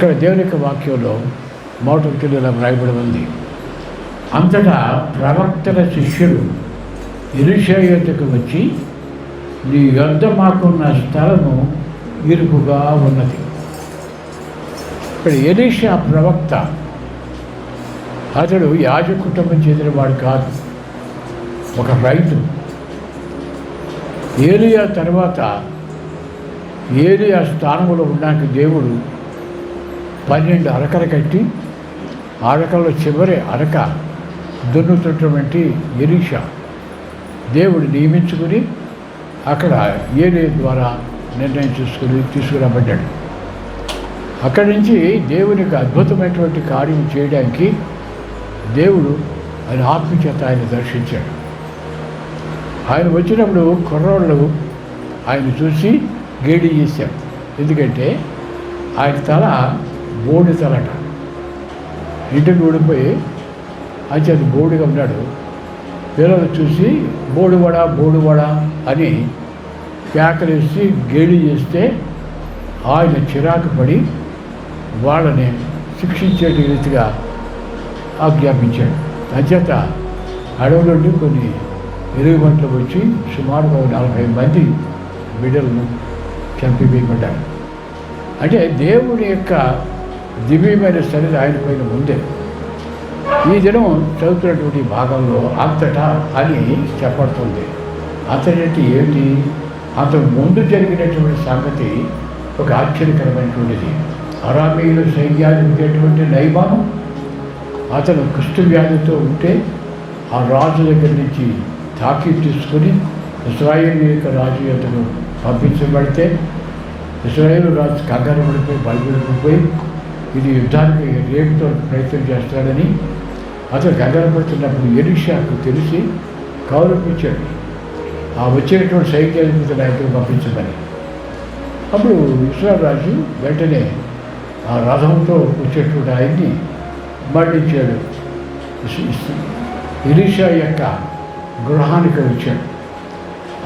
అక్కడ దేవుని యొక్క వాక్యంలో మొదటి ఇలా వ్రాయబడి ఉంది. అంతటా ప్రవక్తల శిష్యులు ఎలీషా యొద్దకు వచ్చి, నీ యొద్ద మాకున్న స్థలము ఇరుకుగా ఉన్నది. ఇక్కడ ఎలీషా ప్రవక్త, అతడు యాజ కుటుంబం చెందినవాడు కాదు, ఒక రైతు. ఏలియా తర్వాత ఏలియా స్థానంలో ఉన్నాక దేవుడు 12 అరకలు కట్టి అరకల్లో చివరి అరక దున్నుతున్నటువంటి ఎలీషా దేవుడు నియమించుకుని అక్కడ ఏలియా ద్వారా నిర్ణయం తీసుకురాబడ్డాడు. అక్కడి నుంచి దేవునికి అద్భుతమైనటువంటి కార్యం చేయడానికి దేవుడు ఆయన ఆత్మచేత ఆయన దర్శించాడు. ఆయన వచ్చినప్పుడు కుర్రోళ్ళు ఆయన చూసి గేడి చేశాడు. ఎందుకంటే ఆయన తల బోడి తలట, ఇంటికి ఊడిపోయి అంచేత బోడిగా ఉన్నాడు. పిల్లలు చూసి బోడువడా అని కేకలేసి గేడి చేస్తే ఆయన చిరాకు పడి వాళ్ళని శిక్షించే రీతిగా ఆజ్ఞాపించాడు. అంచేత అడవి నుండి కొన్ని ఎలుగుబంట్లు వచ్చి సుమారుగా 40 మంది బిడ్డలను చంపివేయబడ్డారు. అంటే దేవుని యొక్క దివ్యమైన సన్నిధి ఆయన పైన ఉందే. ఈ దినం చదువుతున్నటువంటి భాగంలో అంతటా అని చెప్పబడుతుంది. అంతటంటే ఏంటి? అంతకు ముందు జరిగినటువంటి సంగతి ఒక ఆశ్చర్యకరమైనటువంటిది. అరామీయుల సైన్యాధిపతి నయమాను అతను కుష్ఠ వ్యాధితో ఉంటే ఆ రాజు దగ్గర నుంచి తాకీదు తీసుకుని ఇశ్రాయేలు యొక్క రాజు అతను పంపించబడితే ఇశ్రాయేలు రాజు కంగారు పడిపోయి బయలుదేరిపోయి ఇది యుద్ధానికి రేపుతో ప్రయత్నం చేస్తాడని అతను కంగారు పడుతున్నప్పుడు ఎలీషాకు తెలిసి కౌలుపించాడు ఆ వచ్చేటువంటి సైన్యాధిపతి నాయకులు పంపించమని. అప్పుడు ఇశ్రాయేలు రాజు వెంటనే ఆ రథంతో వచ్చేటువంటి ఆయన్ని మరణించాడు. ఎలీషా యొక్క గృహానికి వచ్చాడు.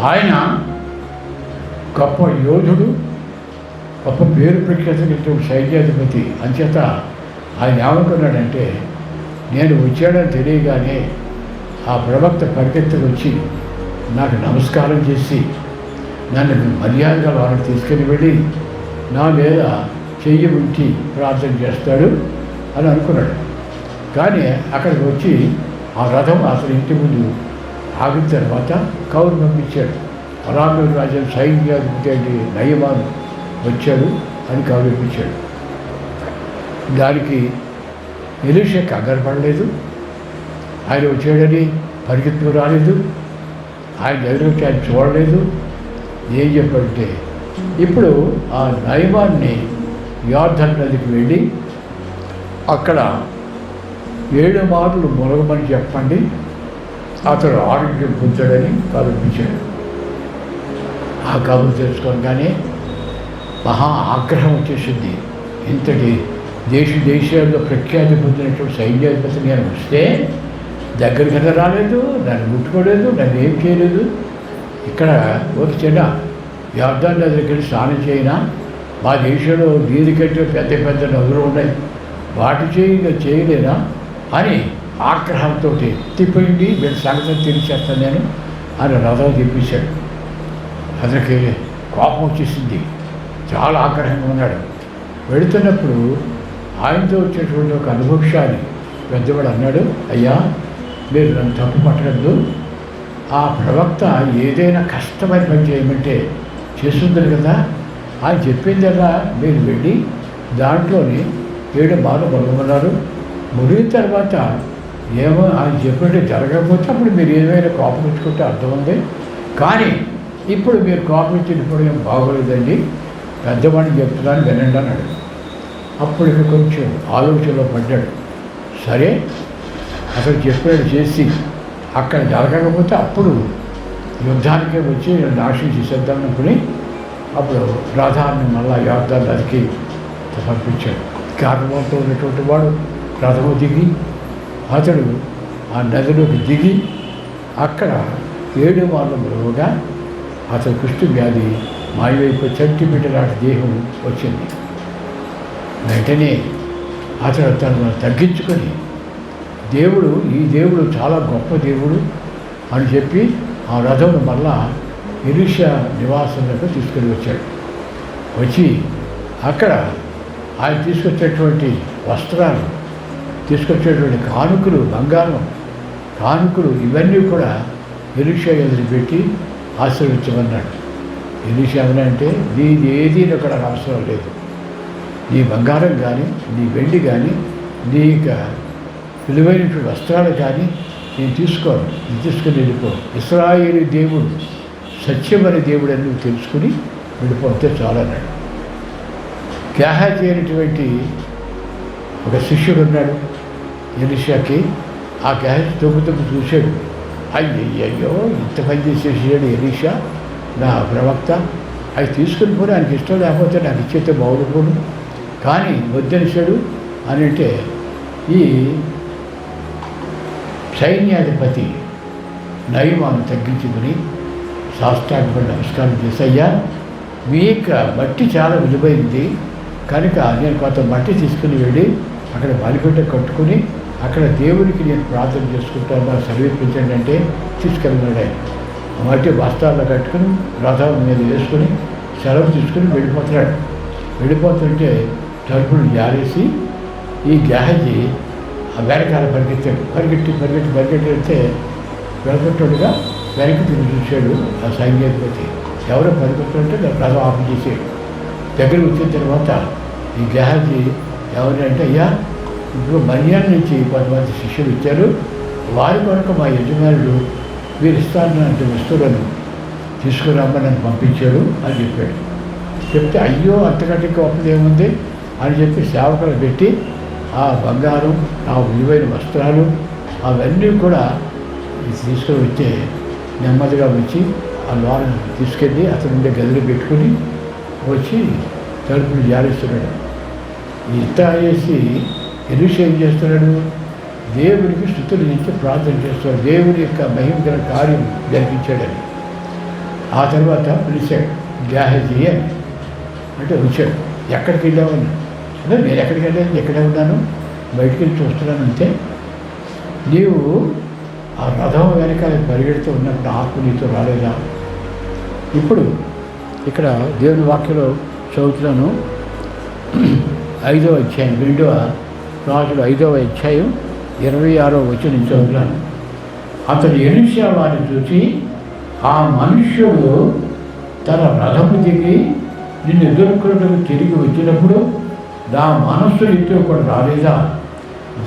ఆయన గొప్ప యోధుడు, గొప్ప పేరు ప్రఖ్యాతమైనటువంటి సైన్యాధిపతి. అంచేత ఆయన ఏమనుకున్నాడంటే, నేను వచ్చాడని తెలియగానే ఆ ప్రవక్త పరిగెత్తుకు వచ్చి నాకు నమస్కారం చేసి నన్ను మర్యాదగా వాళ్ళకి తీసుకుని వెళ్ళి నా మీద చెయ్యి ఉంచి ప్రార్థన చేస్తాడు అని అనుకున్నాడు. కానీ అక్కడికి వచ్చి ఆ రథం అతని ఇంటి ముందు ఆగిన తర్వాత కౌరు పంపించాడు. అరామీయుల రాజు సైన్యాధిపతి నయమాను వచ్చాడు అని కౌరు పంపించాడు. దానికి ఎలీషా కంగారు పడలేదు. ఆయన వచ్చాడని పరిగెత్తుకు రాలేదు. ఆయన దగ్గరికి ఆయన చూడలేదు. ఏం చెప్పంటే, ఇప్పుడు ఆ నయమాన్ని యోర్దాను నదికి వెళ్ళి అక్కడ 7 మార్లు మొలగమని చెప్పండి, అతడు ఆరోగ్యం పొందాడని కల్పించాడు. ఆ కబురు తెలుసుకోగానే మహా ఆగ్రహం వచ్చేసింది. ఇంతటి దేశాల్లో ప్రఖ్యాతి పొందినటువంటి సైన్యాధిపతి నేను వస్తే దగ్గరికి రాలేదు, నన్ను ముట్టుకోలేదు, నన్ను ఏం చేయలేదు. ఇక్కడ ఒక చిన్న యోర్దాను నది దగ్గర స్నానం చేయనా? మా దేశంలో దీనికంటే పెద్ద పెద్ద నదులు ఉన్నాయి, వాటి చేయలేనా అని ఆగ్రహంతో తిప్పిండి వీళ్ళ సంగతి తెలిసేస్తాను నేను అని రథం తిప్పించాడు. అతనికి కోపం వచ్చేసింది, చాలా ఆగ్రహంగా ఉన్నాడు. వెళుతున్నప్పుడు ఆయనతో వచ్చేటువంటి ఒక అనుభవశాలి పెద్దవాడు అన్నాడు, అయ్యా మీరు నన్ను తప్పు పట్టగలదు, ఆ ప్రవక్త ఏదైనా కష్టమైన పని చేయమంటే చేస్తుందని కదా, ఆయన చెప్పిందల్లా మీరు వెళ్ళి దాంట్లోని 7 మార్లు మొదలుమన్నారు. ముగిన తర్వాత ఏమో ఆయన చెప్పినట్టు జరగకపోతే అప్పుడు మీరు ఏమైనా కోపం ఇచ్చుకుంటే అర్థం ఉంది. కానీ ఇప్పుడు మీరు కోపం ఇచ్చినప్పుడు ఏం బాగోలేదండి, పెద్దవాడిని చెప్తున్నాను వినండి అన్నాడు. అప్పుడు ఇక కొంచెం ఆలోచనలో పడ్డాడు. సరే అసలు చెప్పాడు చేసి అక్కడ జరగకపోతే అప్పుడు యుద్ధానికే వచ్చి నాశనం చేసేద్దాం అనుకుని అప్పుడు రథాన్ని మళ్ళా యోర్దాను నదికి పంపించాడు. కారణంతో ఉన్నటువంటి వాడు రథము దిగి అతడు ఆ నదిలోకి దిగి అక్కడ 7 మార్లు మురవగా అతని కుష్ఠ వ్యాధి మాయవైపు చంటి బిడ్డ లాంటి దేహం వచ్చింది. వెంటనే అతను తనను తగ్గించుకొని ఈ దేవుడు చాలా గొప్ప దేవుడు అని చెప్పి ఆ రథమును మళ్ళా ఎలీషా నివాసంలోకి తీసుకొని వచ్చాడు. వచ్చి అక్కడ ఆయన తీసుకొచ్చేటువంటి వస్త్రాలు, తీసుకొచ్చేటువంటి కానుకలు, బంగారం కానుకలు ఇవన్నీ కూడా ఎలీషా ఎదురు పెట్టి ఆశీర్వించమన్నాడు. ఎలీషా ఏమనంటే నీది ఏది నాకు అవసరం లేదు, నీ బంగారం కానీ నీ వెండి కానీ నీ విలువైనటువంటి వస్త్రాలు కానీ నేను తీసుకోను, ఇది తీసుకుని వెళ్ళిపో. ఇశ్రాయేలు దేవుడు సత్యమనే దేవుడు అని నువ్వు తెలుసుకుని వెళ్ళిపోతే చాలన్నాడు. గేహాజీ అయినటువంటి ఒక శిష్యుడు ఉన్నాడు ఎలీషాకి. ఆ గేహాజీ తొమ్మిది చూశాడు. అయ్యయ్యో ఇంత పని చేసేసాడు ఎలీషా నా ప్రవక్త, అవి తీసుకుని పోయి ఆయనకి ఇష్టం లేకపోతే నాకు ఇచ్చేస్తే బాగుండిపోను, కానీ వద్దనిసాడు అని అంటే ఈ సైన్యాధిపతి నయమాను తగ్గించుకుని సాష్టాంగపడి నమస్కారం చేసయ్యా, మీ యొక్క మట్టి చాలా విలువైంది కనుక నేను కొంత మట్టి తీసుకుని వెళ్ళి అక్కడ బలిపీఠ కట్టుకుని అక్కడ దేవుడికి నేను ప్రార్థన చేసుకుంటాను, నాకు సమర్పించండి అంటే తీసుకెళ్ళినాడు. ఆయన మట్టి బస్తాల్లో కట్టుకుని రథం మీద వేసుకుని సెలవు తీసుకుని వెళ్ళిపోతున్నాడు. వెళ్ళిపోతుంటే తలుపులు జారేసి ఈ గేహాజీ ఆ వెనకాల పరిగెత్తాడు. పరిగెట్టి వెళ్తే వెనకట్టుగా వెనక్కి తిరిగి చూశాడు ఆ సైన్యాధిపతి. ఎవరో పరిగెత్తుంటే రథం ఆఫ్ చేసాడు. దగ్గరికి వచ్చిన తర్వాత ఈ గేహాజీ ఎవరంటే అయ్యా ఇప్పుడు మర్యాద నుంచి కొంతమంది శిష్యులు ఇచ్చారు, వారి కొరకు మా యజమానుడు మీరు ఇస్తానంటే వస్తువులను తీసుకురమ్మని నన్ను పంపించాడు అని చెప్పాడు. చెప్తే అయ్యో అంతకంటే గొప్పది ఏముంది అని చెప్పి సేవకులు పెట్టి ఆ బంగారం, ఆ విలువైన వస్త్రాలు అవన్నీ కూడా తీసుకొని వచ్చే నెమ్మదిగా వచ్చి ఆ లోన తీసుకెళ్ళి అతను ఉండే గదిలో పెట్టుకుని వచ్చి తలుపులు జారిస్తున్నాడు. ఇంత వేసి ఎలీషా ఏం చేస్తున్నాడు? దేవుడికి స్తుతులు ఇచ్చి ప్రార్థన చేస్తున్నాడు, దేవుడి యొక్క మహిమగల కార్యం జరిపించాడని. ఆ తర్వాత పిలిచాడు గేహాజీ అని. అంటే వచ్చాడు. ఎక్కడికి వెళ్ళామని అంటే నేను ఎక్కడికి వెళ్ళాను, ఎక్కడే ఉన్నాను, బయటికి వెళ్ళి చూస్తున్నాను అంతే. నీవు ఆ రథం వెనకాల పరిగెడుతూ ఉన్నప్పుడు ఆత్మ నీతో రాలేదా? ఇప్పుడు ఇక్కడ దేవుని వాక్యంలో చదువుతున్నాను. 5వ అధ్యాయం 2వ రాజులు 5వ అధ్యాయం 26వ వచనం చదువుతున్నాను. అతడు ఎలీషా వారిని చూసి, ఆ మనుష్యుడు తన రథము దిగి నిన్ను ఎదుర్కొనడానికి తిరిగి వచ్చినప్పుడు నా మనస్సు నీతో కూడా రాలేదా?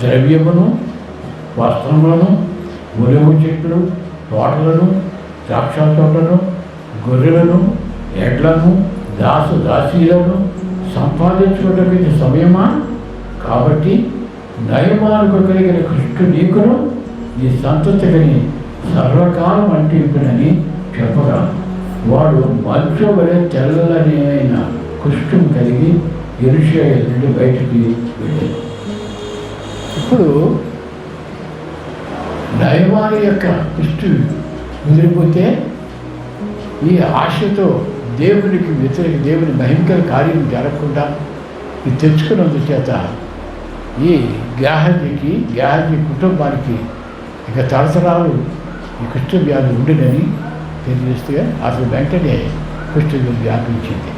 ద్రవ్యమును, వస్త్రములను, ఒలివ చెట్లు, తోటలను, ద్రాక్ష తోటలను, గొర్రెలను, ఎడ్లను, దాసీలను సంపాదించుకోవడానికి సమయమా? కాబట్టి నయమానుకు కలిగిన కృష్ణు నీకును నీ సంతతిని సర్వకాలం అంటింపునని చెప్పగా వాడు మంచు వలె తెల్లని అయిన కుష్ఠం కలిగి ఎలీషా నుండి బయటికి వెళ్ళాడు. ఇప్పుడు నయమాను యొక్క కుష్ఠు ముదిరిపోతే ఈ ఆశతో దేవునికి వ్యతిరేక, దేవుని మహిమకర కార్యం జరగకుండా ఇది తెచ్చుకున్నందుచేత ఈ గేహాజీ కుటుంబానికి ఇక తరతరాలు ఈ కుష్ఠ వ్యాధి ఉండినని తెలియజేస్తే అసలు వెంటనే కుష్ఠ వ్యాపించింది.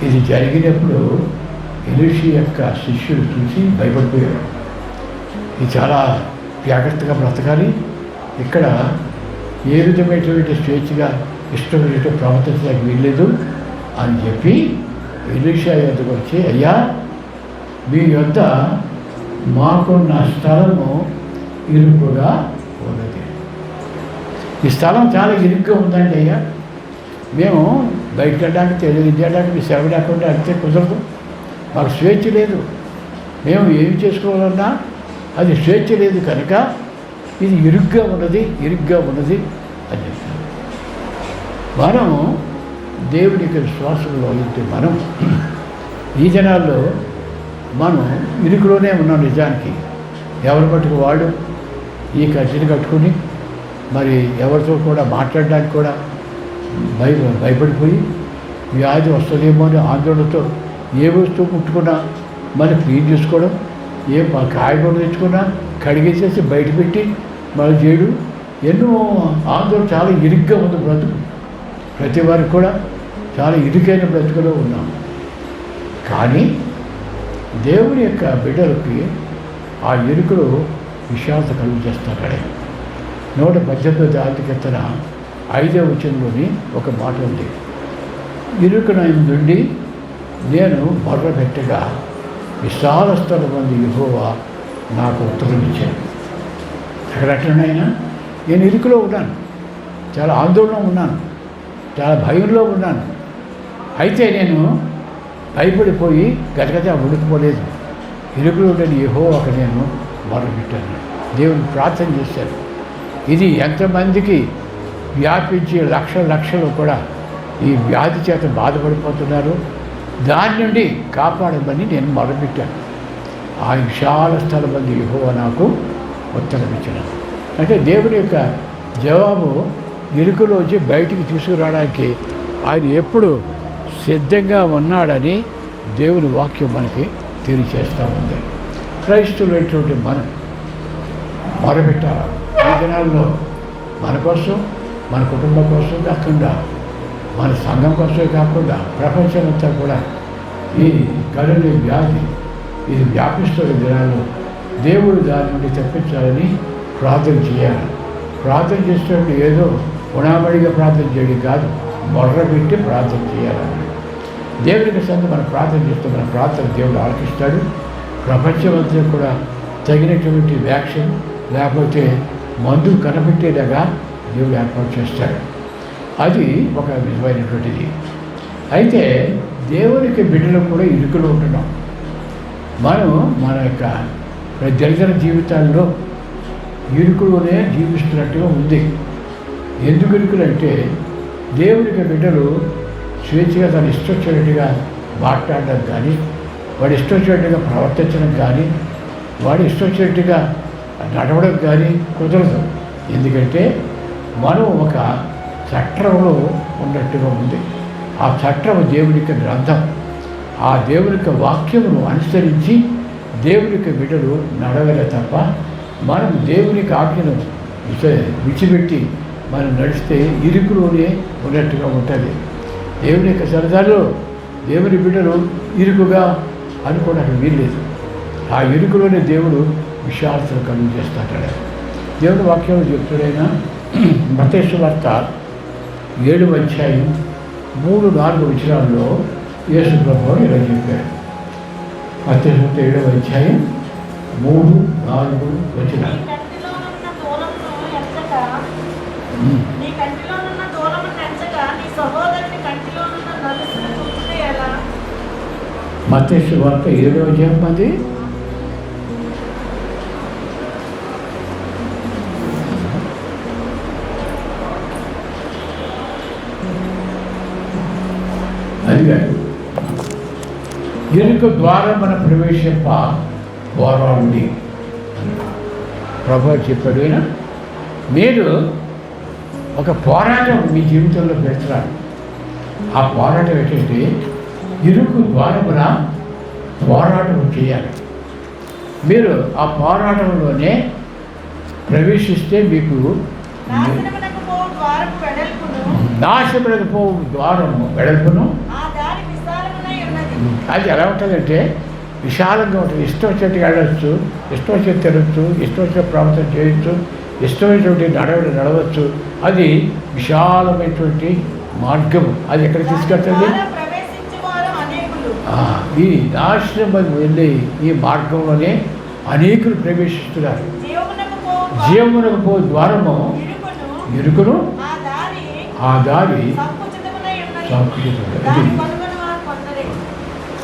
ఇది జరిగినప్పుడు ఎలీషా యొక్క శిష్యులు చూసి భయపడిపోయారు. ఇది చాలా జాగ్రత్తగా బ్రతకాలి, ఇక్కడ ఏ విధమైనటువంటి స్వేచ్ఛగా ఇష్టమైనటువంటి ప్రవర్తించడానికి వీల్లేదు అని చెప్పి ఎలీషా యొద్దకు వచ్చి, అయ్యా మీ యొద్ద మాకున్న స్థలము ఇరుకుగా ఉన్నది. ఈ స్థలం చాలా ఇరుగ్గా ఉందండి అయ్యా, మేము బయటకు వెళ్ళడానికి తెలియజేయడానికి మీ సేవ లేకుండా అంతే కుదరదు, మాకు స్వేచ్ఛ లేదు, మేము ఏమి చేసుకోవాలన్నా అది స్వేచ్ఛ లేదు కనుక ఇది ఇరుగ్గా ఉన్నది అని చెప్తారు. మనం దేవునికి విశ్వాసంలో ఉంటే మనం ఈ జనాల్లో మనం ఇరుకులోనే ఉన్నాం. నిజానికి ఎవరి మట్టుకు వాడు ఈ కట్టిని కట్టుకుని మరి ఎవరితో కూడా మాట్లాడడానికి కూడా భయపడిపోయి వ్యాధి వస్తుందేమో అని ఆందోళనతో ఏ వస్తువు ముట్టుకున్నా మళ్ళీ క్లీన్ చేసుకోవడం, కాయగూరలు తెచ్చుకున్నా కడిగేసేసి బయట పెట్టి మళ్ళీ చేయడు. ఎన్నో ఆందోళన, చాలా ఇరుగ్గా ఉంది బ్రతుకు. ప్రతి వారికి కూడా చాలా ఇరుకైన బ్రతుకులో ఉన్నాం. కానీ దేవుని యొక్క బిడ్డలకి ఆ ఇరుకులు విశాలత కలుగు చేస్తాడే. 118వ అధ్యాయం 5వ వచనంలోని ఒక మాట ఉంది. ఇరుకున నుండి నేను మొర్రపెట్టగా విశాల స్థలమందు యెహోవా నాకు ఉత్తరం ఇచ్చాను. ఎక్కడైనా నేను ఇరుకులో ఉన్నాను, చాలా ఆందోళన ఉన్నాను, చాలా భయంలో ఉన్నాను. అయితే నేను భయపడిపోయి గజగజ ఉడికిపోలేదు. ఇరుకులో ఉండని యెహోవాకు నేను మొర్రపెట్టాను, దేవుని ప్రార్థన చేశాను. ఇది ఎంతమందికి వ్యాపించి లక్షలు కూడా ఈ వ్యాధి చేత బాధపడిపోతున్నారు, దాని నుండి కాపాడమని నేను మొదలుపెట్టాను. ఆ విశాల స్థలమందు యెహోవా నాకు ఉత్తరం ఇచ్చాను. అంటే దేవుని యొక్క జవాబు ఇరుకులోంచి బయటికి తీసుకురావడానికి ఆయన ఎప్పుడు సిద్ధంగా ఉన్నాడని దేవుని వాక్యం మనకి తెలియచేస్తూ ఉంది. క్రైస్తవులైనటువంటి మనం మొదలుపెట్టాలి. ఈ దినాల్లో మన కోసం, మన కుటుంబం కోసం కాకుండా, మన సంఘం కోసమే కాకుండా ప్రపంచమంతా కూడా ఈ కరోనా వ్యాధి ఇది వ్యాపిస్తున్న దినాల్లో దేవుడు దాని నుండి తప్పించాలని ప్రార్థన చేయాలి. ప్రార్థన చేసేటప్పుడు ఏదో గుణాబడిగా ప్రార్థన చేయడం కాదు, మొర్రపెట్టి ప్రార్థన చేయాలని. దేవునికి సంత మనం ప్రార్థన చేస్తే మన ప్రార్థన దేవుడు ఆలకిస్తాడు. ప్రపంచమంతా కూడా తగినటువంటి వ్యాక్సిన్ లేకపోతే మందు కనిపెట్టేలాగా దేవుడు ఏర్పాటు చేస్తాడు. అది ఒక విధమైనటువంటిది. అయితే దేవునికి బిడ్డలు కూడా ఇరుకులో ఉంటున్నాం. మనం మన యొక్క దరిద్ర జీవితాల్లో ఇరుకులోనే జీవిస్తున్నట్టుగా ఉంది. ఎందుకు ఇరుకులు అంటే దేవునికి బిడ్డలు స్వేచ్ఛగా తను ఇష్టొచ్చినట్టుగా మాట్లాడడం కానీ, వాడు ఇష్టొచ్చినట్టుగా ప్రవర్తించడం కానీ, వాడు ఇష్టొచ్చినట్టుగా నడవడం కానీ కుదరదు. ఎందుకంటే మనం ఒక చట్రంలో ఉన్నట్టుగా ఉంది. ఆ చట్రం దేవుని యొక్క గ్రంథం. ఆ దేవుని యొక్క వాక్యమును అనుసరించి దేవుని యొక్క బిడ్డలు నడవలే తప్ప మనం దేవునికి ఆజ్ఞను విడిచిపెట్టి మనం నడిస్తే ఇరుకులోనే ఉన్నట్టుగా ఉంటుంది. దేవుని యొక్క సరదాలో దేవుని బిడ్డలు ఇరుకుగా అనుకోవడానికి వీల్లేదు. ఆ ఇరుకులోనే దేవుడు విశాలతను కలుగు చేస్తాడు. దేవుని వాక్యంలో చెప్తాడైనా మత్తయి సువార్త 7వ అధ్యాయం 3-4 వచనాల్లో యేసు ప్రభువు ఇలా చెప్పాడు. మత్తయి సువార్త 7వ అధ్యాయం 3-4 వచనాలు. మత్తయి సువార్త 7వ అధ్యాయం అది కాదు. ఇరుకు ద్వారా మన ప్రవేశింప పోరాడండి ప్రభు చెప్పాడు. అయినా మీరు ఒక పోరాటం మీ జీవితంలో పెడుతున్నారు. ఆ పోరాటం ఏంటంటే ఇరుకు ద్వారమున పోరాటం చేయాలి. మీరు ఆ పోరాటంలోనే ప్రవేశిస్తే మీకు నాశనకు పోవు ద్వారము వెడల్పును. అది ఎలా ఉంటుందంటే విశాలంగా ఉంటుంది. ఇష్టం వచ్చేట్టుగా వెళ్ళచ్చు, ఇష్టం వచ్చేది తినచ్చు, ఇష్టం వచ్చే ప్రవర్తన చేయొచ్చు, ఇష్టమైనటువంటి నడవచ్చు. అది విశాలమైనటువంటి మార్గము. అది ఎక్కడ తీసుకెళ్తుంది? ఈ నాశనం వెళ్ళి ఈ మార్గంలోనే అనేకులు ప్రవేశిస్తున్నారు. జీవమునకు పో ద్వారము ఇరుకును, ఆ దారి సంకుచితమైనది.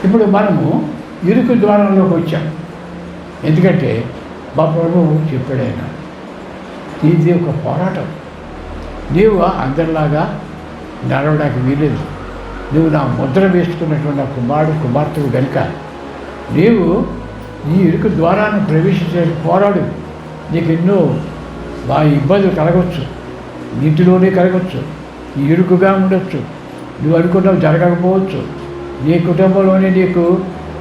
ఇప్పుడు మనము ఇరుకు ద్వారంలోకి వచ్చాం. ఎందుకంటే మా ప్రభువు చెప్పాడు, ఆయన ఇది ఒక పోరాటం. నీవు అందరిలాగా నడవడానికి వీలేదు. నువ్వు నా ముద్ర వేసుకున్నటువంటి నా కుమార్తెవు కనుక నీవు ఈ ఇరుకు ద్వారాన్ని ప్రవేశించే పోరాడు. నీకు ఎన్నో ఇబ్బందులు కలగవచ్చు, ఇంటిలోనే కలగవచ్చు, ఇరుకుగా ఉండొచ్చు, నువ్వు అనుకున్నావు జరగకపోవచ్చు, నీ కుటుంబంలోనే నీకు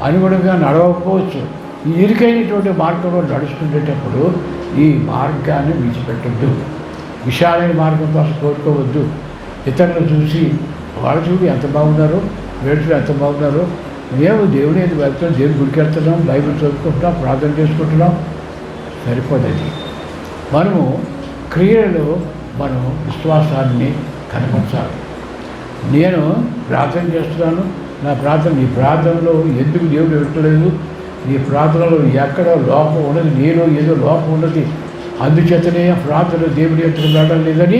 అనుగుణంగా నడవకపోవచ్చు. ఈ ఇరుకైనటువంటి మార్గంలో నడుస్తుండేటప్పుడు ఈ మార్గాన్ని విడిచిపెట్టద్దు. విశాలైన మార్గం కోసం కోరుకోవద్దు. ఇతరులను చూసి వాళ్ళు చూడు ఎంత బాగున్నారో, వేడుచుడు ఎంత బాగున్నారో, మేము దేవుని ఎందుకు వెళ్తున్నాం, దేవుని గుడికి వెళ్తున్నాం, బైబిల్ చదువుకుంటున్నాం, ప్రార్థన చేసుకుంటున్నాం, సరిపోతుంది. మనము క్రియలో మనం విశ్వాసాన్ని కనపరచాలి. నేను ప్రార్థన చేస్తున్నాను, నా ప్రార్థన నీ ప్రార్థనలో ఎందుకు దేవుడు పెట్టలేదు, నీ ప్రార్థనలో ఎక్కడో లోపం ఉన్నది, నీలో ఏదో లోపం ఉన్నది, అందుచేతనే ప్రార్థన దేవుడి ఎత్తుకు వెళ్ళడం లేదని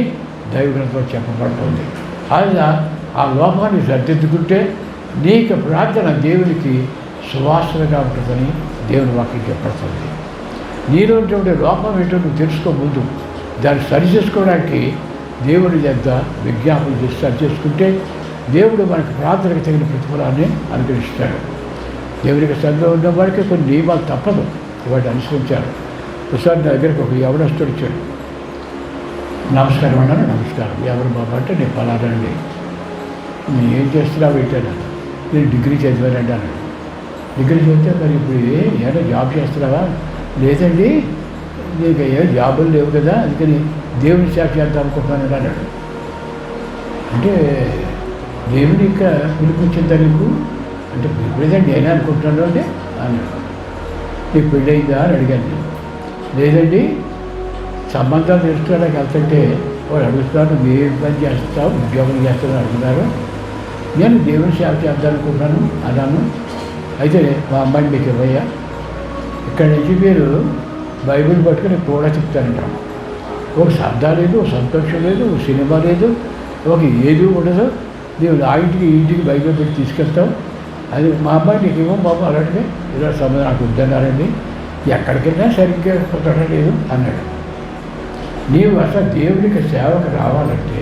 దైవగ్రంథంలో చెప్పబడుతుంది. అలా ఆ లోపాన్ని సర్దిద్దుకుంటే నీకు ప్రార్థన దేవునికి సువాసనగా ఉంటుందని దేవుని వాక్యం చెప్పబడుతుంది. నీలో ఉండే లోపం ఏంటో నువ్వు తెలుసుకో ముందు. దాన్ని సరి చేసుకోవడానికి దేవుని దగ్గర విజ్ఞాపన చేసి సరి చేసుకుంటే దేవుడు మనకు ప్రార్థనకు తగిన ప్రతిఫలాన్ని అనుగ్రహిస్తాడు. దేవునికి సంఘం ఉన్న వాడికి కొన్ని నియమాలు తప్పదు, వాటిని అనుసరించారు. ఒకసారి నా దగ్గరికి ఒక యవనస్తుడు వచ్చాడు. నమస్కారం అన్నాను. నమస్కారం. ఎవరు బాబా అంటే నేను పలానండి. నేను ఏం చేస్తున్నావు ఏంటన్నా? నేను డిగ్రీ చదివానండి అన్నాడు. డిగ్రీ చదివితే మరి ఇప్పుడు ఏదో జాబ్ చేస్తున్నావా? లేదండి, నీకు ఏ జాబులు లేవు కదా, అందుకని దేవుని సేవ చేద్దాం అనుకుంటున్నాను అన్నాడు. అంటే దేవుని ఇంకా పిలిపించిందా నీకు అంటే ఇప్పుడేదండి నేనే అనుకుంటున్నాను అంటే అన్నాడు. నీకు పెళ్ళయిందా అని అడిగాను. లేదండి, సంబంధాలు తెలుసుకోవడానికి వెళ్తుంటే వాడు అడుగుతున్నారు, నువ్వు ఏ పని చేస్తావు, ఉద్యోగం చేస్తావు అడుగుతున్నారు. నేను దేవుని సేవ చేద్దాం అనుకుంటున్నాను అన్నాను. అయితే మా అమ్మాయిని మీకు ఇవ్వయ్యా, ఇక్కడి నుంచి మీరు బైబిల్ పట్టుకుని కూడా చెప్తానంటాం. ఒక సరదా లేదు, ఒక సంతోషం లేదు, ఒక సినిమా లేదు, ఒక ఏది ఉండదు. నీవు ఆ ఇంటికి ఈ ఇంటికి బైబిల్ పెట్టి తీసుకెళ్తావు. అది మా అమ్మాయి నీకు ఇవ్వం బాబు అలాంటిదే, ఇలా సంబంధం నాకు వద్దన్నారండి, ఎక్కడికైనా సరిగ్గా కుదరలేదు అన్నాడు. నీవు అసలు దేవునికి సేవకు రావాలంటే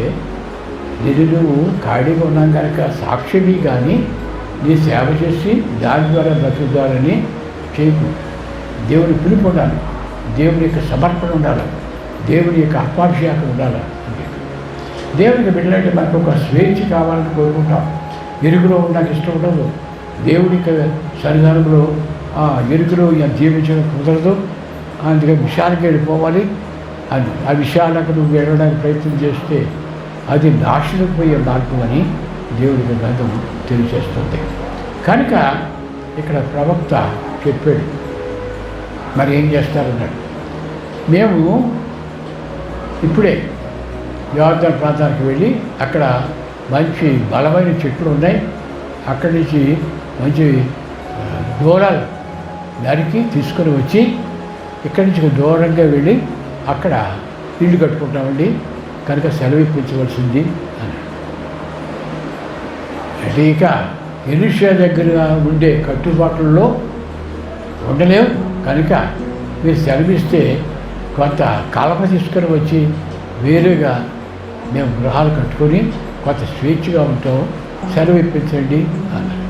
ఇది నువ్వు ఖాళీగా ఉన్నాం కనుక సాక్షిని కానీ నీ సేవ చేసి దాని ద్వారా బ్రతుకుతారని చేయకు. దేవుని పిలుపు ఉండాలి, దేవుని యొక్క సమర్పణ ఉండాలి, దేవుని యొక్క అపాభిషేకం ఉండాలి. దేవునికి బిడ్డలంటే మనకు ఒక స్వేచ్ఛ కావాలని కోరుకుంటాం. ఎరుగులో నాకు ఇష్టం ఉండదు. దేవుని యొక్క సన్నిధానంలో ఎరుగులో జీవించడం కుదరదు. అందుకని విషయానికి వెళ్ళిపోవాలి. అని ఆ విషయాలకు నువ్వు వెళ్ళడానికి ప్రయత్నం చేస్తే అది నాశనం పోయే మార్గం అని దేవుడికి గ్రంథం తెలియజేస్తుంది. కనుక ఇక్కడ ప్రవక్త చెప్పాడు. మరి ఏం చేస్తారన్నాడు. మేము ఇప్పుడే యోర్దాను ప్రాంతానికి వెళ్ళి అక్కడ మంచి బలమైన చెట్లు ఉన్నాయి, అక్కడి నుంచి మంచి దూరాలు నరికి తీసుకొని వచ్చి ఇక్కడి నుంచి దూరంగా వెళ్ళి అక్కడ ఇల్లు కట్టుకుంటామండి, కనుక సెలవు ఇప్పించవలసింది అన్నాడు. అంటే ఇక ఎలీషా దగ్గర ఉండే కట్టుబాట్లలో ఉండలేవు కనుక మీరు సెలవిస్తే కొంత కలప తీసుకొని వచ్చి వేరేగా మేము గృహాలు కట్టుకొని కొంత స్వేచ్ఛగా ఉంటాం, సెలవు ఇప్పించండి అన్నారు.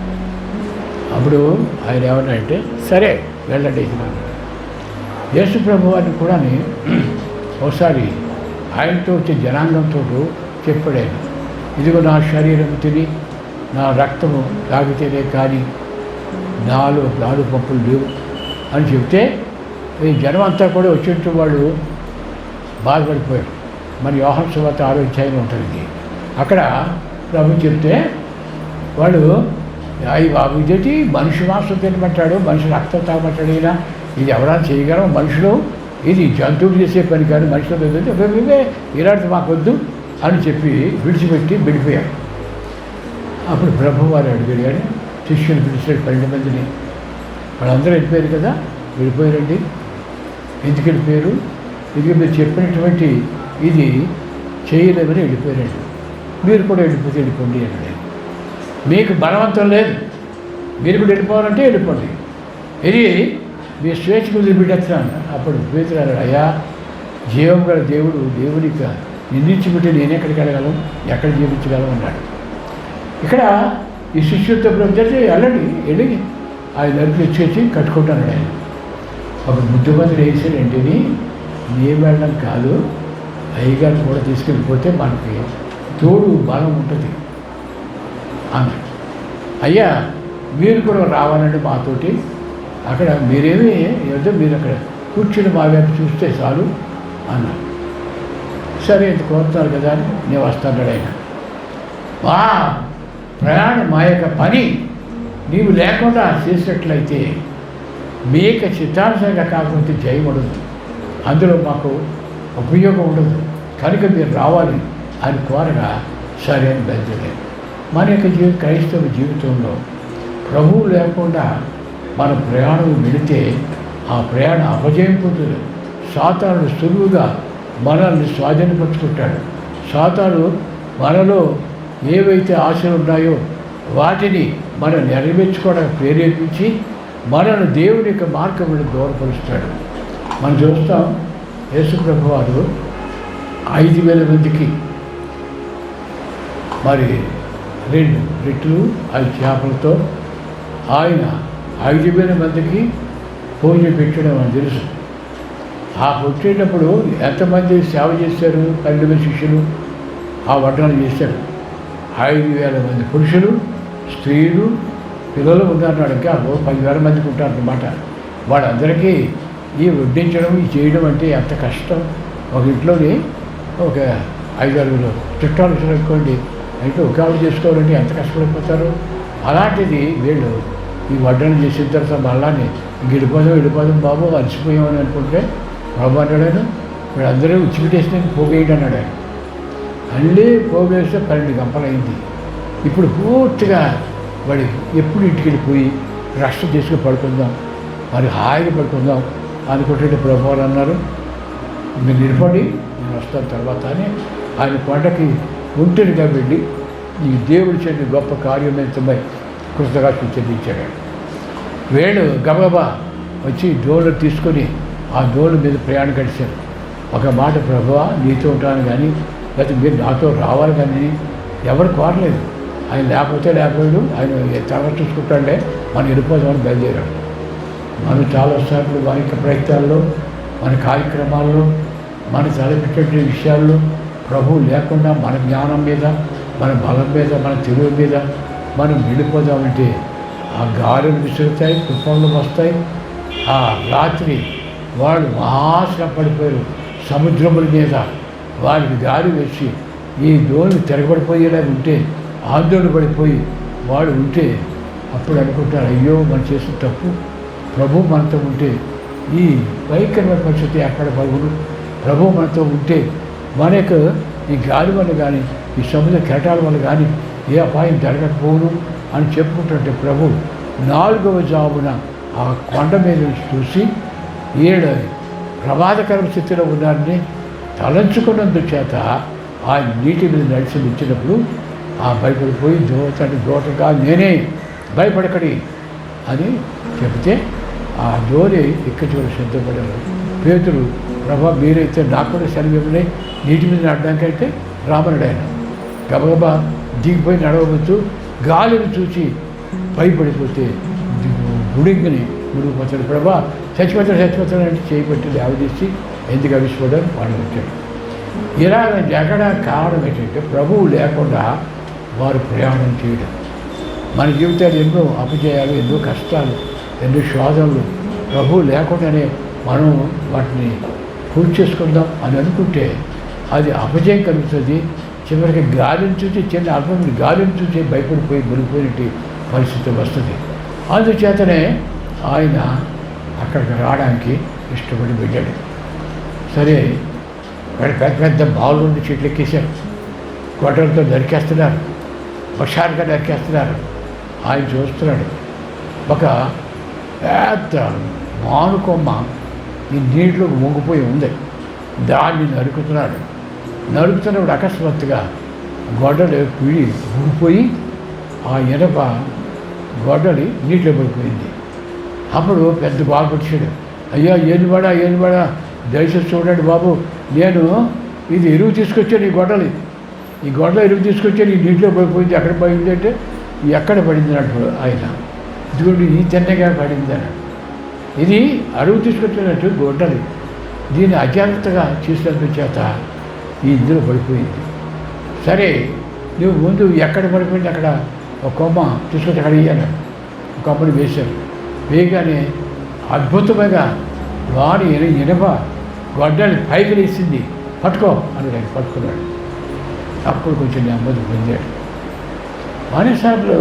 అప్పుడు ఆయన ఏమన్నాడంటే సరే వెళ్ళండి అన్నాడు. యేసు ప్రభు వారిని కూడా ఒకసారి ఆయనతో వచ్చే జనాంగంతో చెప్పాడు ఆయన, ఇదిగో నా శరీరం తిని నా రక్తము తాగితేనే కానీ నాలుగు పంపులు లేవు అని చెప్తే ఈ జనం అంతా కూడా వచ్చేట్టు వాళ్ళు బాధపడిపోయారు. మరి యోహాను సువార్త 6వ అధ్యాయంలో ఉంటుంది. అక్కడ ప్రభు చెప్తే వాడు అవి బాబు ఇదేంటి మనిషి మాంసం తినమంటాడు, మనిషి రక్తం తాగమంటాడు, ఈయన ఇది ఎవరైనా చేయగలం, మనుషులు ఇది జంతువులు చేసే పని కానీ మనుషులు మేమే ఇలాంటి మాకొద్దు అని చెప్పి విడిచిపెట్టి వెళ్ళిపోయారు. అప్పుడు ప్రభు వారు అడిగాడు, శిష్యులు పిలిచాడు 12 మందిని. వాళ్ళందరూ వెళ్ళిపోయారు కదా, వెళ్ళిపోయారండి. ఎందుకు వెళ్ళిపోయారు? ఇది మీరు చెప్పినటువంటి ఇది చేయలేమని వెళ్ళిపోయారండి. మీరు కూడా వెళ్ళిపోండి అన్నాడు. మీకు బలవంతం లేదు, మీరు కూడా వెళ్ళిపోవాలంటే వెళ్ళిపోండి, ఇది మీ స్వేచ్ఛకు వదిలిపెట్టేస్తున్నాను. అప్పుడు పేతురు అన్నాడు, అయ్యా జీవం గల దేవుడు దేవునికి నిందించిపెట్టి నేను ఎక్కడికి వెళ్ళగలను, ఎక్కడ జీవించగలను అన్నాడు. ఇక్కడ ఈ శిష్యులతో ప్రజలు వెళ్ళి ఆయన నరికి వచ్చేసి కట్టుకుంటాడు ఆయన. ఒక బుద్ధిమంతుడు వేసాడంటేని నేను వెళ్ళడం కాదు, అయ్యగారిని కూడా తీసుకెళ్ళిపోతే మనకి తోడు బలం ఉంటుంది అన్నాడు. అయ్యా మీరు కూడా రావాలండి మాతోటి, అక్కడ మీరేమీ ఏదో మీరు అక్కడ కూర్చుని మా వైపు చూస్తే చాలు అన్నారు. సరే ఇంత కోరుతారు కదా అని నేను వస్తాడు ఆయన. మా ప్రయాణం మా యొక్క పని నీవు లేకుండా చేసినట్లయితే మీ యొక్క చిత్తానుసారంగా కాకపోతే జయం ఉండదు, అందులో మాకు ఉపయోగం ఉండదు, కనుక మీరు రావాలి అని కోరగా సరే అని బయలుదేరారు. మన యొక్క క్రైస్తవ జీవితంలో ప్రభువు లేకుండా మన ప్రయాణం వెళితే ఆ ప్రయాణం అపజయం పొందుతుంది. సాతానుడు సులువుగా మనల్ని స్వాధీనపరుచుకుంటాడు. సాతాను మనలో ఏవైతే ఆశలు ఉన్నాయో వాటిని మనం నెరవేర్చుకోవడానికి ప్రేరేపించి మనల్ని దేవుని యొక్క మార్గంలో దూరపరుస్తాడు. మనం చూస్తాం, యేసుప్రభు వారు 5,000 మందికి మరి 2 రెట్లు 5 చేపలతో ఆయన 5,000 మందికి భోజనం పెట్టడం అని తెలుసు. ఆ వచ్చేటప్పుడు ఎంతమంది సేవ చేశారు? 12 శిష్యులు ఆ వడ్డాలు చేశారు. 5,000 మంది పురుషులు, స్త్రీలు, పిల్లలు ఉన్నారన్నాడు. ఇంకా 10,000 మందికి ఉంటారన్నమాట. వాళ్ళందరికీ ఈ వడ్డించడం, ఈ చేయడం అంటే ఎంత కష్టం. ఒక ఇంట్లోని ఒక 5-6 చుట్టాలు అనుకోండి, అయితే ఒక ఆవిడ చేసుకోవాలంటే ఎంత కష్టపడిపోతారు. అలాంటిది వీళ్ళు ఈ వడ్డన చేసిన తర్వాత మళ్ళానే వెళ్ళిపోదాం బాబు అలసిపోయామని అనుకుంటే బాబు అన్నాడు, వీళ్ళందరూ ఉచ్చిపెట్టేసిన పోగేయండి అన్నాడు ఆయన. మళ్ళీ పోగేస్తే 12 గంటలు అయింది. ఇప్పుడు పూర్తిగా వాడి ఎప్పుడు ఇంటికి వెళ్ళిపోయి రెస్ట్ తీసుకుని పడుకుందాం, మరి హాయిగా పడుకుందాం అనుకుంటే ప్రభు అన్నారు, మీరు నిలబడి నేను వస్తాను తర్వాత అని ఆయన కొండకి ఒంటరిగా వెళ్ళి ఈ దేవుడి చెంది గొప్ప కార్యమెంతమై కృతజ్ఞతలు చెల్లించాడు. వీళ్ళు గబగబా వచ్చి డోలు తీసుకొని ఆ డోలు మీద ప్రయాణం గడిచారు. ఒక మాట, ప్రభువా నీతో ఉంటాను కానీ లేకపోతే మీరు నాతో రావాలి కానీ ఎవరు కోరలేదు. ఆయన లేకపోయాడు, ఆయన తర్వాత చూసుకుంటాడే మనం వెళ్ళిపోదామని బయలుదేరాడు. మనం చాలాసార్లు మన యొక్క ప్రయత్నాల్లో, మన కార్యక్రమాల్లో, మన తలపెట్టే విషయాల్లో ప్రభువు లేకుండా మన జ్ఞానం మీద, మన బలం మీద, మన తెలివి మీద మనం వెళ్ళిపోదామంటే ఆ గాలులు విసురుతాయి, తుఫాన్లు వస్తాయి. ఆ రాత్రి వాళ్ళు మహాశ్రమ పడిపోయారు. సముద్రముల మీద వారికి గాలి వచ్చి ఈ దోణి తిరగబడిపోయేలా ఉంటే ఆందోళన పడిపోయి వాడు ఉంటే అప్పుడు అనుకుంటారు, అయ్యో మనం చేసిన తప్పు, ప్రభు మనతో ఉంటే ఈ భయంకరమైన పరిస్థితి ఎక్కడ పరుగులు, ప్రభు మనతో ఉంటే మనకు ఈ గాలి వల్ల కానీ ఈ సముద్ర కెరటాల వల్ల కానీ ఏ అపాయం జరగకపోవును అని చెప్పుకుంటుంటే ప్రభు 4వ జామున ఆ కొండ మీద నుంచి చూసి ఈయన ప్రమాదకర స్థితిలో ఉన్నారని తలంచుకున్నందు చేత ఆ నీటి మీద నడిచి వచ్చినప్పుడు ఆ భయపడిపోయి దోటగా నేనే భయపడకడి అని చెప్తే ఆ జోలి ఎక్కచూడ సిద్ధపడారు. పేతురు, ప్రభా మీరైతే నాకు కూడా సెలవు నీటి మీద నడడానికైతే రామనుడు ఆయన గబగబా దిగిపోయి నడవచ్చు. గాలిని చూసి భయపడిపోతే గుడిని ముడిగిపోతాడు. ప్రభా చచ్చిపోతాడు అంటే చేయబట్టి లేవదీసి ఎందుకు అవిసిపోవడానికి వాళ్ళు వచ్చాడు. ఇలా జగడం కారణం ఏంటంటే ప్రభువు లేకుండా వారు ప్రయాణం చేయడం. మన జీవితాలు ఎన్నో అపజయాలు, ఎన్నో కష్టాలు, ఎన్నో శోధనలు ప్రభువు లేకుండానే మనం వాటిని పూర్తి చేసుకుందాం అని అనుకుంటే అది అపజయం కలుగుతుంది. చివరికి గాలిని చూసి చిన్న అల్పమైన గాలిని చూసి భయపడిపోయి మునిగిపోయినట్టు పరిస్థితి వస్తుంది. అందుచేతనే ఆయన అక్కడికి రావడానికి ఇష్టపడి వెళ్ళాడు. సరే పెద్ద పెద్ద బాలుండి చెట్లు ఎక్కేశారు, గొడ్డలతో నరికేస్తున్నారు, వర్షాలుగా నరికేస్తున్నారు. ఆయన చూస్తున్నాడు, ఒక పెద్ద మానుకొమ్మ ఈ నీటిలోకి వంగిపోయి ఉంది, దాన్ని నరుకుతున్నప్పుడు అకస్మాత్తుగా గొడ్డలి పిడి ఊడిపోయి ఆ ఇనప గొడ్డలి నీటిలో పడిపోయింది. అప్పుడు పెద్ద బాగా వచ్చాడు, అయ్యా ఏనుబడా దయచేసి చూడండి బాబు, నేను ఇది ఎరువు తీసుకొచ్చాను, ఈ గొడ్డలి ఎరువు తీసుకొచ్చాను, ఈ నీటిలో పడిపోయింది. ఎక్కడ పడింది అంటే ఎక్కడ పడింది అన్నట్టు ఆయన, ఇదిగోండి ఈ తెన్నగా పడింది అన్నాడు. ఇది అరువు తీసుకొచ్చినట్టు గొడ్డలి దీన్ని అజాగ్రత్తగా చేసినందు చేత ఈ ఇందులో పడిపోయింది. సరే నువ్వు ముందు ఎక్కడ పడిపోయింది అక్కడ ఒక కొమ్మ తీసుకొచ్చి అక్కడ ఇయ్యాను. కొమ్మని వేశారు. వేయగానే అద్భుతమైన వాడి ఇనప గొడ్డలి పైకి లేచింది. పట్టుకో అని ఆయన పట్టుకున్నాడు. అప్పుడు కొంచెం నెమ్మది పొందాడు. మనసార్లు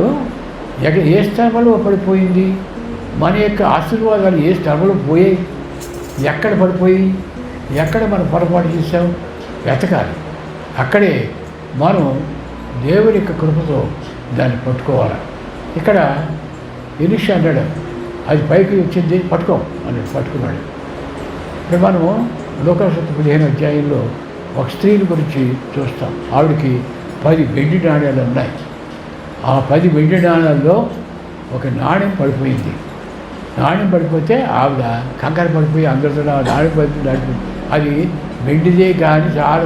ఏ స్థలంలో పడిపోయింది, మన యొక్క ఆశీర్వాదాలు ఏ స్థలంలో పోయాయి, ఎక్కడ పడిపోయి, ఎక్కడ మనం పొరపాటు చేసాం వెతకాలి. అక్కడే మనం దేవుని యొక్క కృపతో దాన్ని పట్టుకోవాలి. ఇక్కడ ఎలీషా అన్నాడు, అది పైకి వచ్చింది పట్టుకో అన్నాడు. పట్టుకున్నాడు. ఇప్పుడు మనము లోకాసువార్త 15వ అధ్యాయంలో ఒక స్త్రీని గురించి చూస్తాం. ఆవిడకి 10 వెండి నాణ్యాలు ఉన్నాయి. ఆ 10 వెండి నాణ్యాల్లో ఒక నాణ్యం పడిపోయింది. నాణ్యం పడిపోతే ఆవిడ కంగారు పడిపోయి అందరితో నాణ్యం పడిపోయింది. అది వెండిదే కానీ చాలా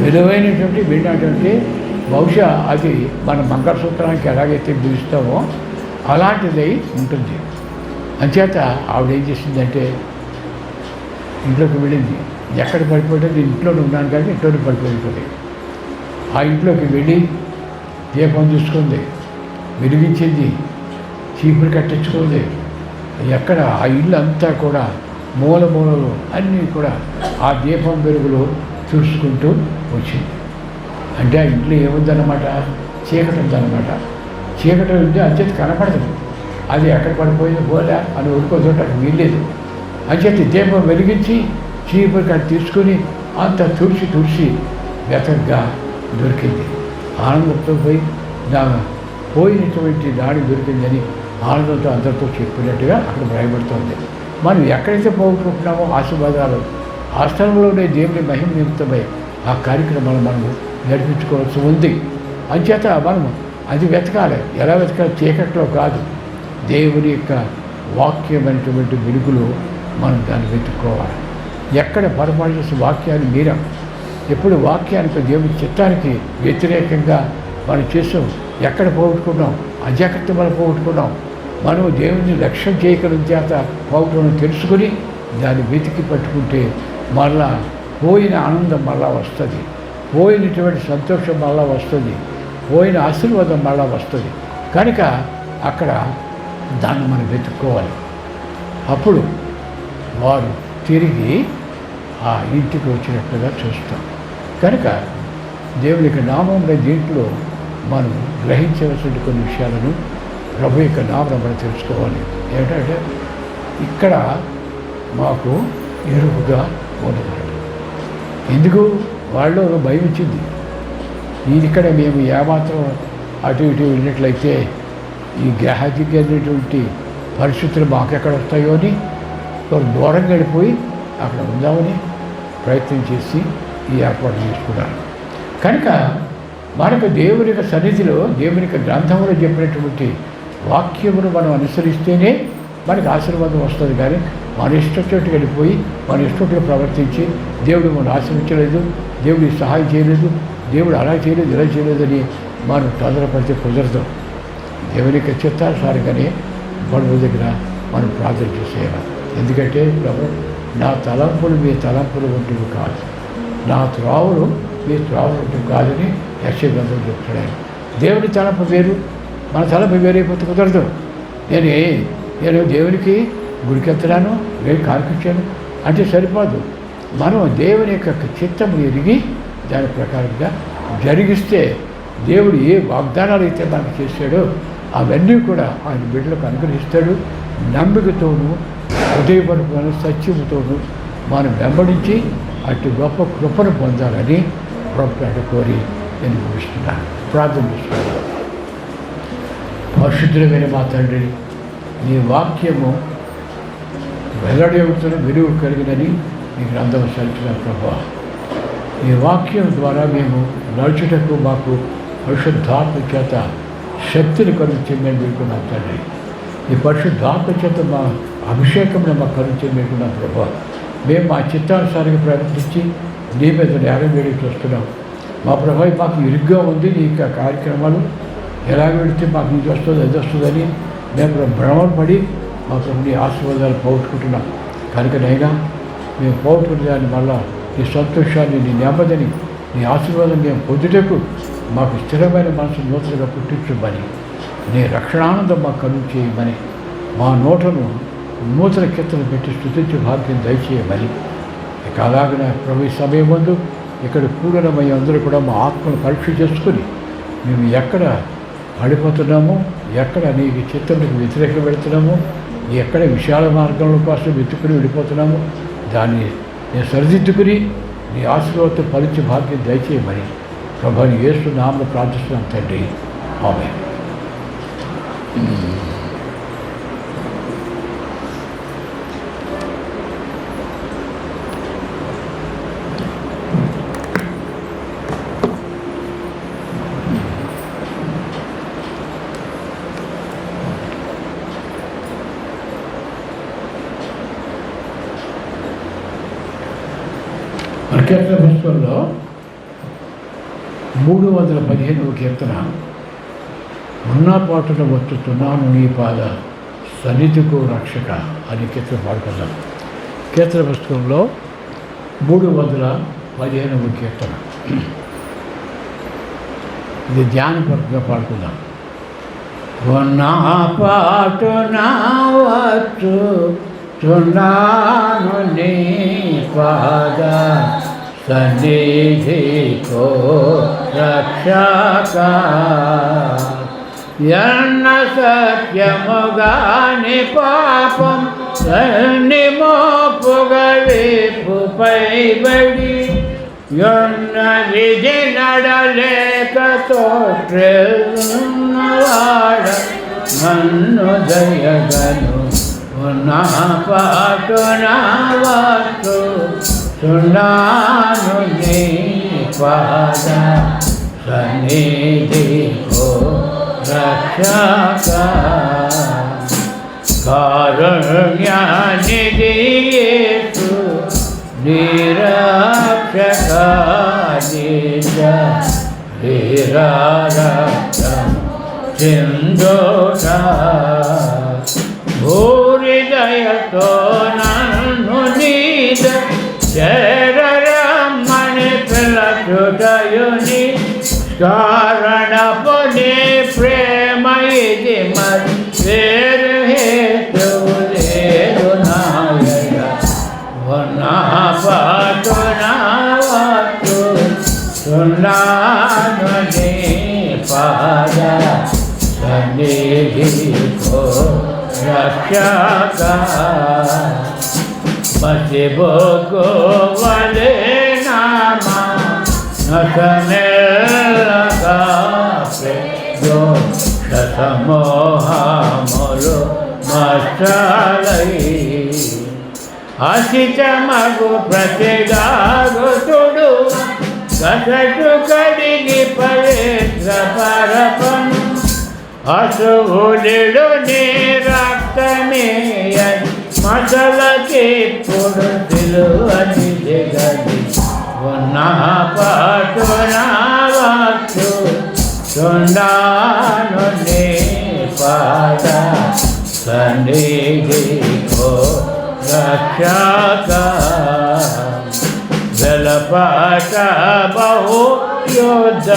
విలువైనటువంటి వెండి అంటే బహుశా అది మన మంగళసూత్రానికి ఎలాగైతే బిలుస్తామో అలాంటిది ఉంటుంది. అంచేత ఆవిడ ఏం చేసిందంటే ఇంట్లోకి వెళ్ళింది. ఎక్కడ పడిపోతే ఇంట్లోనే ఉన్నాను కానీ ఇంట్లోనే పడిపోయింది. ఆ ఇంట్లోకి వెళ్ళి దీపం తీసుకుంది, వెలిగించింది, చీపురు కట్టించుకుంది. ఎక్కడ ఆ ఇల్లు అంతా కూడా మూలలు అన్నీ కూడా ఆ దీపం వెలుగులో చూసుకుంటూ వచ్చింది. అంటే ఆ ఇంట్లో ఏముందన్నమాట, చీకటి ఉందన్నమాట. చీకటి ఉంటే అంచేత కనపడదు. అది ఎక్కడ పడిపోయింది పోలే అని ఊరుకోచోటకు వీల్లేదు. అంచేత దీపం వెలిగించి చీపురు కట్టి తీసుకుని అంత తుడిచి వెతకగా దొరికింది. ఆనందంతో పోయినటువంటి దాడి దొరికిందని ఆనందంతో అందరితో చెప్పినట్టుగా అక్కడ భయపడుతుంది. మనం ఎక్కడైతే పోగొట్టుకుంటున్నామో ఆశీర్వాదాలు ఆ స్థలంలోనే దేవుని మహిమ నిమిత్తమై ఆ కార్యక్రమాలు మనము నడిపించుకోవాల్సి ఉంది. అంచేత మనం అది వెతకాలి. ఎలా వెతకాలి? చీకట్లో కాదు, దేవుని యొక్క వాక్యమైనటువంటి వెలుగులో మనం దాన్ని వెతుక్కోవాలి. ఎక్కడ పొరపాటు చేసే వాక్యాన్ని మీరం. ఎప్పుడు వాక్యానికి దేవుని చిత్తానికి వ్యతిరేకంగా మనం చేసాం, ఎక్కడ పోగొట్టుకున్నాం, అజాగ్రత్త మనం పోగొట్టుకున్నాం. మనం దేవుని లక్ష్యం చేయగలం చేత పోగొట్టుకుని తెలుసుకుని దాన్ని వెతికి పట్టుకుంటే మళ్ళా పోయిన ఆనందం మళ్ళా వస్తుంది, పోయినటువంటి సంతోషం మళ్ళా వస్తుంది, పోయిన ఆశీర్వాదం మళ్ళా వస్తుంది. కనుక అక్కడ దాన్ని మనం వెతుక్కోవాలి. అప్పుడు వారు తిరిగి ఆ ఇంటికి వచ్చినట్టుగా చూస్తాం. కనుక దేవుని యొక్క నామంలో దీంట్లో మనం గ్రహించవలసిన కొన్ని విషయాలను ప్రభు యొక్క నామం మనం తెలుసుకోవాలి. ఏమిటంటే ఇక్కడ మాకు ఎరువుగా ఉండదు. ఎందుకు? వాళ్ళు భయం ఇచ్చింది. ఇక్కడ మేము ఏమాత్రం అటు ఇటు వెళ్ళినట్లయితే ఈ గ్రహానికి అనేటువంటి పరిస్థితులు మాకెక్కడ వస్తాయో అని దూరం గడిపోయి అక్కడ ఉందామని ప్రయత్నం చేసి ఈ ఏర్పాటు చేసుకున్నారు. కనుక మనకు దేవుని యొక్క సన్నిధిలో దేవుని యొక్క గ్రంథంలో చెప్పినటువంటి వాక్యమును మనం అనుసరిస్తేనే మనకు ఆశీర్వాదం వస్తుంది. కానీ మన ఇష్టచోటుకి వెళ్ళిపోయి మన ఇష్టంగా ప్రవర్తించి దేవుడు మనం ఆశ్రయించలేదు, దేవుడికి సహాయం చేయలేదు, దేవుడు అలా చేయలేదు ఇలా చేయలేదని మనం తొందరపడితే కుదరదు. దేవుని యొక్క చిత్తానుసారంగానే గొడవ దగ్గర మనం ప్రార్థన చేసేయాలి. ఎందుకంటే ప్రభు, నా తలంపులు మీ తలంపులు వంటివి కాదు, నా త్రోవలు మీ త్రోవలు వంటివి కాదని యెషయా గ్రంథంలో చెప్తున్నాడు. దేవుని తలంపు వేరు, మన తలంపు వేరైపోతే కుదరదు. నేను దేవునికి గుడికెత్తడాను, నేను కానిపించాను అంటే సరిపోదు. మనం దేవుని యొక్క చిత్తము ఎరిగి దాని ప్రకారంగా జరిగిస్తే దేవుడు ఏ వాగ్దానాలు అయితే మనకు చేశాడో అవన్నీ కూడా ఆయన బిడ్డలకు అనుగ్రహిస్తాడు. నమ్మికతోనూ హృదయపరమైన సత్యముతోనూ మనం వెంబడించి అటు గొప్ప కృపను పొందాలని ప్రభుత్వాన్ని కోరి నేను ముగిస్తున్నాను. ప్రార్థన చేస్తున్నాను. పరిశుద్ధమైన మా తండ్రి, నీ వాక్యము వెల్లడవుతున్న విలువ కలిగినని నీకు గ్రంథం సెలచిన ప్రభా, నీ వాక్యం ద్వారా మేము నడుచుటకు మాకు పరిశుద్ధాత్మ చేత శక్తిని కలుగుతుంది మేము వేడుకున్నాం తండ్రి. ఈ పరిశుద్ధాత్మ చేత మా అభిషేకంలో మాకు కలుగుతుంది వేడుకున్నాం ప్రభా. మేము మా చిత్తానుసారంగా ప్రవర్తించి నీ మీద నేరం వేడి చూస్తున్నాం. మా ప్రభా మాకు ఇరుగ్గా ఉంది నీ యొక్క కార్యక్రమాలు, ఎలా వెళితే మాకు ఇది వస్తుంది అది వస్తుందని మేము భ్రమణ పడి మా ప్రభు నీ ఆశీర్వాదాలు పోగొట్టుకుంటున్నాం. కనుకనైనా మేము పోగొట్టుకునే దాన్ని వల్ల నీ సంతోషాన్ని, నీ నెమ్మదిని, నీ ఆశీర్వాదం మేము పొందుటకు మాకు స్థిరమైన మనసు నూతనగా పుట్టించమని నీ రక్షణానందం మాకు కలుగు చేయమని, మా నోటను నూతన కీర్తన పెట్టి స్తుతించే భాగ్యం దయచేయమని. ఇక అలాగనే ప్రభు ఈ సమయం ముందు ఇక్కడ కూడిన మేము అందరూ కూడా మా ఆత్మను పరీక్ష చేసుకుని మేము ఎక్కడ పడిపోతున్నామో, ఎక్కడ నీ చిత్తానికి వ్యతిరేకంగా వెళుతున్నామో, ఎక్కడ విశాల మార్గంలో కోసం వెతుకుని వెళ్ళిపోతున్నామో దాన్ని నేను సరిదిద్దుకుని నీ ఆశీర్వాదంతో ఫలించే భాగ్యం దయచేయమని ప్రభుని యేసు నామములో ప్రార్థిస్తున్నాం తండ్రి. ఆమేన్. కీర్తన పుస్తకంలో 315వ కీర్తన, ఉన్నా పాటున వచ్చుతున్నాను నీ పాద సన్నిధికు రక్షక అని కీర్తన పాడుకుందాం. కీర్తన పుస్తకంలో 315వ కీర్తన, ఇది ధ్యానపూర్వకంగా పాడుకుందాం. ఉన్నా పాటున వచ్చుతున్నాను నీ పాద సన్నిధికో రక్షక, ఎన్న సత్యముగాని పాపం సన్ని మోపుగలిపుపై బడి, ఎన్న విధి నడలేక తోట్రెన్నవాడ నన్ను దయగను. ఉన్నా పాటున వచ్చుతున్నాను నీ పాద సన్నిధికో రక్షక, కారుణ్యనిధి యేసు నీ రక్షక, నిరక్షం చిందోట, భూరిదయతో నన్ను నీద చేరరమ్మని పిలచుటయుని, కారణపు నీ ప్రేమ ఇది మరి వేరు హేతువు లేదు నాయన. ఉన్నా పాటున వచ్చుతున్నాను నీ పాద సన్నిధికో రక్షక, మసిబోకోవలే నామా నసమెల్లగా శతమోహములు మచ్చలై, అసితమగు ప్రతిగాగుతుడు కసటు కడిగి పవిత్ర పరపను, అసువులుడు నీ రక్తమేయని మసలకిప్పుడు సిలువని దిగది. ఉన్నా పాటున వచ్చుతున్నాను నీ పాద సన్నిధికో రక్షక, వెలపాట బహు యోధ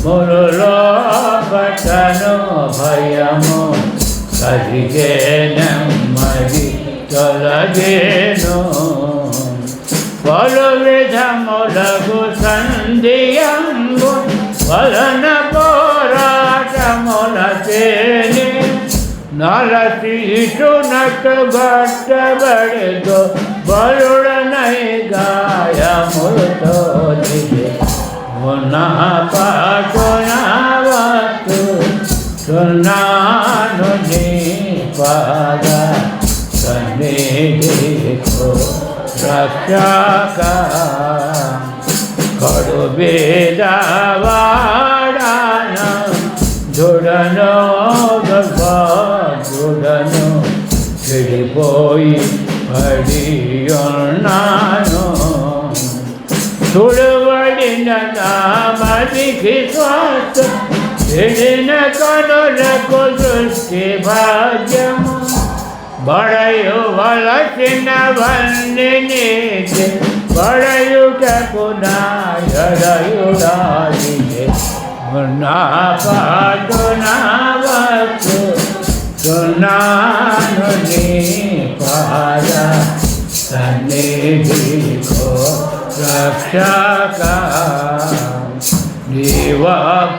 మురులో పట్టను భయము కరిగే నెమ్మది తొలగేను, పలు విధములకు సంధియంబు వలన పోరాటముల చేని, నరసీటునట్టు గట్టబడితో బలుడనై గాయములతో దిగే. ఉన్నా పాటున వచ్చుతున్నాను నీ పాద సన్నిధికో రక్షక, కడు బేదవాడన జుడను దుర్భాగ్యుడను, చెడిపోయి పడి ఉన్నాను, తుడవడిన నామదికి శ్వాస చెడిన కనులకు దృష్టి భాగ్యము, బడయు వలసినవన్నీ నీతి బడయుటకు నాయడయుడాలిగే. ఉన్నా పాటున వస్తున్నాను నీ పాద సన్నిధికో రక్షక నీ వాగ్దత్తమునందు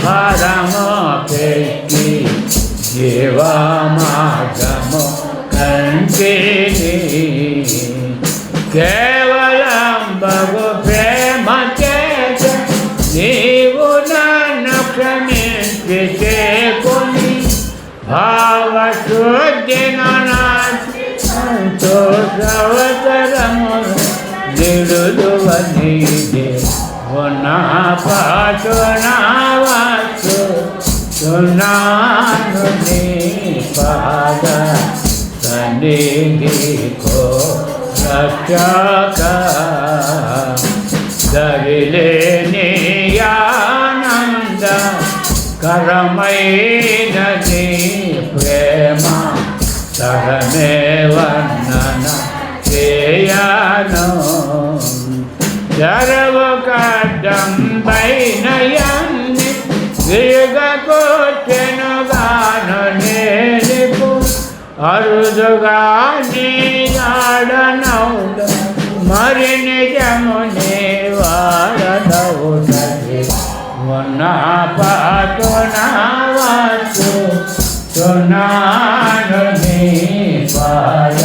భారము పెట్టి జీవమార్గము కంటిని కేవలం బగు ప్రేమ చేత నీవు నన్ను క్షమించి చేకొని భావశుద్ధిను సంతోషవతరము నిడుదువనిదే ఉన్న పాటునావచ్చు సున్నాను నీ పాద సన్నిధికో రక్షక దరిలేని ఆనంద కరమైన నీ ప్రేమ తరమే వర్ణన చేయను జరవు కడ్డం పైనయన్ని విరగకొచ్చెనుగాను నేలిపు అరుదుగా నీ ఆడనౌల మరి నిజము నీ వాడనవుటది ఉన్న పాటునావచ్చు సున్నాను నీ పాద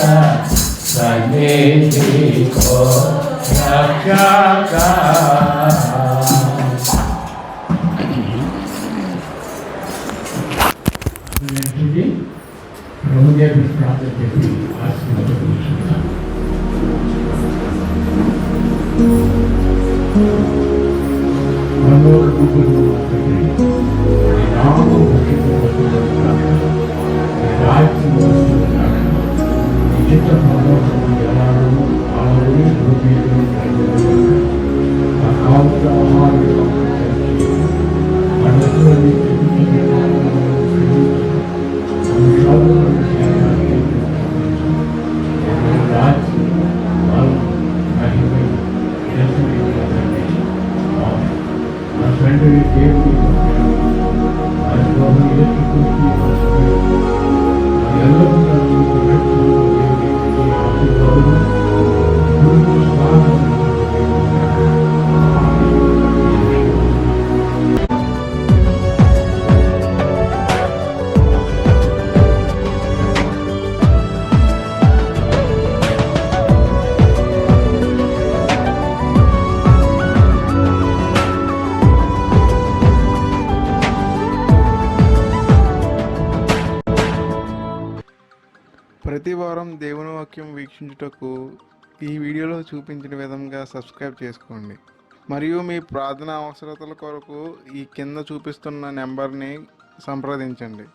సన్నిధికో రక్షక ప్రభుదేవి ప్రార్థన చేసి ఆశీర్వదించుకుంటాం. ప్రతి వారం దేవుని వాక్యం వీక్షించుటకు ఈ వీడియోలో చూపించిన విధంగా సబ్స్క్రైబ్ చేసుకోండి. మరియు మీ ప్రార్థన అవసరతల కొరకు ఈ కింద చూపిస్తున్న నెంబర్ని సంప్రదించండి.